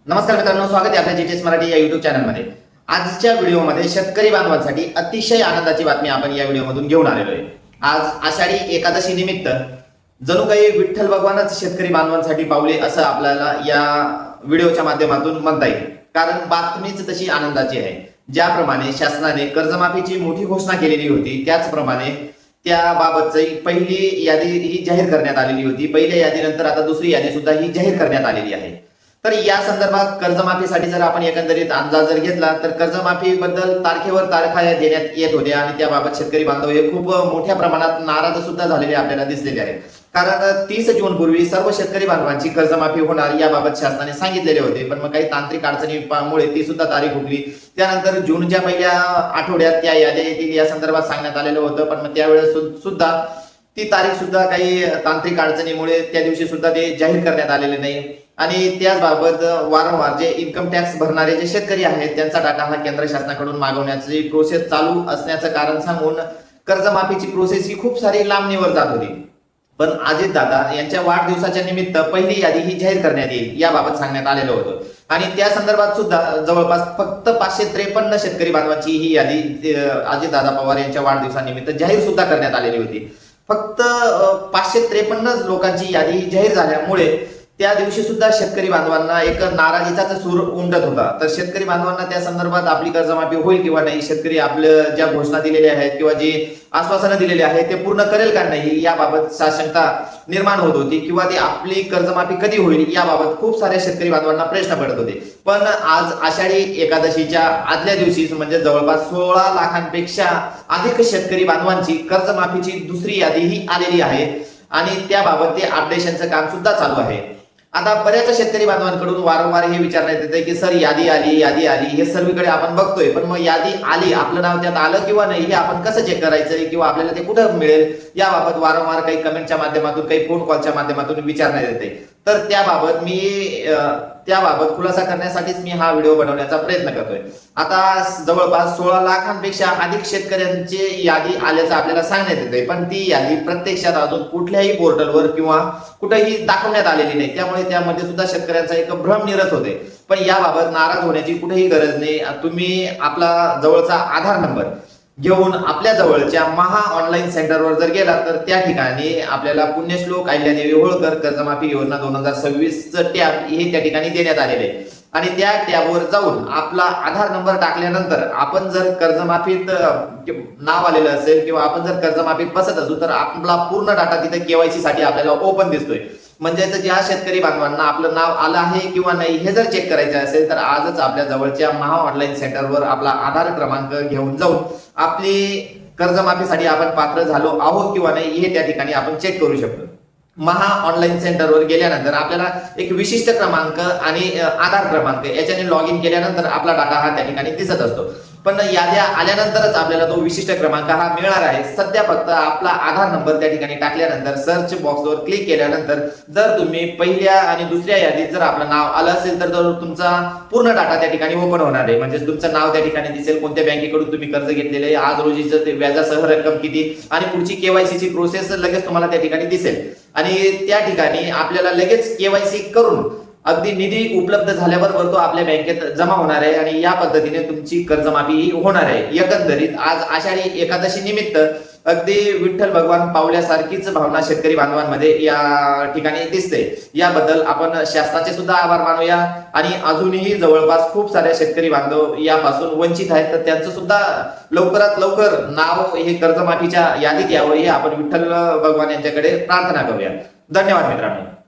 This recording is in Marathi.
नमस्कार मित्रांनो, स्वागत आहे आपल्या जीटीएस मराठी या युट्यूब चॅनलमध्ये। आजच्या व्हिडिओमध्ये शेतकरी बांधवांसाठी अतिशय आनंदाची बातमी आपण या व्हिडिओमधून घेऊन आलेलो आहे। आज आषाढी एकादशी निमित्त जणू काही विठ्ठल भगवानच शेतकरी बांधवांसाठी पावले असं आपल्याला या व्हिडिओच्या माध्यमातून म्हणता येईल, कारण बातमीच तशी आनंदाची आहे। ज्याप्रमाणे शासनाने कर्जमाफीची मोठी घोषणा केलेली होती, त्याचप्रमाणे त्याबाबतची पहिली यादी ही जाहीर करण्यात आलेली होती। पहिल्या यादीनंतर आता दुसरी यादी सुद्धा ही जाहीर करण्यात आलेली आहे। तर या संदर्भात कर्जमाफीसाठी जर आपण एकंदरीत अंदाज जर घेतला तर कर्जमाफी बद्दल तारखेवर तारखा देण्यात येत होत्या आणि त्याबाबत शेतकरी बांधव हे खूप मोठ्या प्रमाणात नाराज सुद्धा झालेले आपल्याला दिसलेले आहेत। कारण 30 जून पूर्वी सर्व शेतकरी बांधवांची कर्जमाफी होणार याबाबत शासनाने सांगितलेले होते, पण मग काही तांत्रिक अडचणीमुळे ती सुद्धा तारीख हुकली। त्यानंतर जूनच्या पहिल्या आठवड्यात त्या याद्या येतील या संदर्भात सांगण्यात आलेलं होतं, पण मग त्यावेळेस सुद्धा ती तारीख सुद्धा काही तांत्रिक अडचणीमुळे त्या दिवशी सुद्धा ते जाहीर करण्यात आलेले नाही। आणि त्याचबाबत वारंवार जे इन्कम टॅक्स भरणारे जे शेतकरी आहेत त्यांचा डाटा हा केंद्र शासनाकडून मागवण्याची प्रोसेस चालू असण्याचं कारण सांगून कर्जमाफीची प्रोसेस ही खूप सारी लांबणीवर जात होती। पण अजितदादा यांच्या वाढदिवसाच्या निमित्त पहिली यादी ही जाहीर करण्यात येईल याबाबत सांगण्यात आलेलं होतं आणि त्या संदर्भात सुद्धा जवळपास फक्त 553 शेतकरी बांधवांची ही यादी अजितदादा पवार यांच्या वाढदिवसानिमित्त जाहीर सुद्धा करण्यात आलेली होती। फक्त 553 लोकांची यादी जाहीर झाल्यामुळे त्या दिवशी सुद्धा शेतकरी बांधवांना एक नाराजीचाच सूर उमटत होता। तर शेतकरी बांधवांना त्या संदर्भात आपली कर्जमाफी होईल किंवा नाही, शेतकरी आपल्या ज्या घोषणा दिलेल्या आहेत किंवा जी आश्वासनं दिलेली आहेत ते पूर्ण करेल का नाही याबाबत साशंकता निर्माण होत होती, किंवा ती आपली कर्जमाफी कधी होईल याबाबत खूप साऱ्या शेतकरी बांधवांना प्रश्न पडत होते। पण आज आषाढी एकादशीच्या आदल्या दिवशी म्हणजे जवळपास 16 लाखांपेक्षा अधिक शेतकरी बांधवांची कर्जमाफीची दुसरी यादी ही आलेली आहे आणि त्याबाबत ते अपडेशनचं काम सुद्धा चालू आहे। आता बऱ्याच शेतकरी बांधवांकडून वारंवार हे विचारण्यात येते की सर यादी आली हे सर्वीकडे आपण बघतोय, पण मग यादी आली, आपलं नाव त्यात आलं किंवा नाही हे आपण कसं चेक करायचंय किंवा आपल्याला ते कुठं मिळेल याबाबत वारंवार काही कमेंटच्या माध्यमातून काही फोन कॉलच्या माध्यमातून विचारण्यात येते। तर त्याबाबत खुलासा करण्यासाठीच मी हा व्हिडिओ बनवण्याचा प्रयत्न करतोय। आता जवळपास 16 लाखांपेक्षा अधिक शेतकऱ्यांची यादी आल्याचं आपल्याला सांगण्यात येते, पण ती यादी प्रत्यक्षात अजून कुठल्याही पोर्टलवर किंवा कुठेही दाखवण्यात आलेली नाही, त्यामुळे त्यामध्ये सुद्धा शेतकऱ्यांचा एक भ्रम निरत होते। पण याबाबत नाराज होण्याची कुठेही गरज नाही। तुम्ही आपला जवळचा आधार नंबर घेऊन आपल्या जवळच्या महा ऑनलाईन सेंटरवर जर गेला तर त्या ठिकाणी आपल्याला पुण्यश्लोक अहिल्यादेवी होळकर कर्जमाफी योजना 2026 टॅब हे त्या ठिकाणी देण्यात आलेले आहे आणि त्या टॅबवर जाऊन आपला आधार नंबर टाकल्यानंतर आपण जर कर्जमाफीत नाव आलेलं असेल किंवा आपण जर कर्जमाफीत बसत असू तर आपला पूर्ण डाटा तिथे केवायसी साठी आपल्याला ओपन दिसतोय। म्हणजे ज्या शेतकरी बांधवांना आपलं नाव आलं आहे किंवा नाही हे जर चेक करायचं असेल तर आजच आपल्या जवळच्या महा ऑनलाईन सेंटरवर आपला आधार क्रमांक घेऊन जाऊन आपली कर्जमाफीसाठी आपण पात्र झालो आहोत किंवा नाही हे त्या ठिकाणी आपण चेक करू शकतो। महा ऑनलाईन सेंटरवर गेल्यानंतर आपल्याला एक विशिष्ट क्रमांक आणि आधार क्रमांक याच्याने लॉग इन केल्यानंतर आपला डाटा हा त्या ठिकाणी दिसत असतो, पण याद्या आल्यानंतरच आपल्याला तो विशिष्ट क्रमांक हा मिळणार आहे। सध्या फक्त आपला आधार नंबर त्या ठिकाणी टाकल्यानंतर सर्च बॉक्सवर क्लिक केल्यानंतर जर तुम्ही पहिल्या आणि दुसऱ्या यादीत जर आपलं नाव आलं असेल तर तुमचा पूर्ण डाटा त्या ठिकाणी ओपन होणार आहे। म्हणजे तुमचं नाव त्या ठिकाणी दिसेल, कोणत्या बँकेकडून तुम्ही कर्ज घेतलेले आहे, आज रोजीचं ते व्याजासह रक्कम किती आणि पुढची केवायसीची प्रोसेस लगेच तुम्हाला त्या ठिकाणी दिसेल आणि त्या ठिकाणी आपल्याला लगेच केवायसी करून अगदी निधी उपलब्ध झाल्याबरोबर तो आपल्या बँकेत जमा होणार आहे आणि या पद्धतीने तुमची कर्जमाफी होणार आहे। एकंदरीत आज आषाढी एकादशी निमित्त अगदी विठ्ठल भगवान पावल्यासारखीच भावना शेतकरी बांधवांमध्ये या ठिकाणी दिसते। याबद्दल आपण शासनाचे सुद्धा आभार मानूया आणि अजूनही जवळपास खूप सारे शेतकरी बांधव यापासून वंचित आहेत, तर त्यांचं सुद्धा लवकरात लवकर नाव हे कर्जमाफीच्या यादीत यावं हे आपण विठ्ठल भगवान यांच्याकडे प्रार्थना करूया। धन्यवाद मित्रांनो।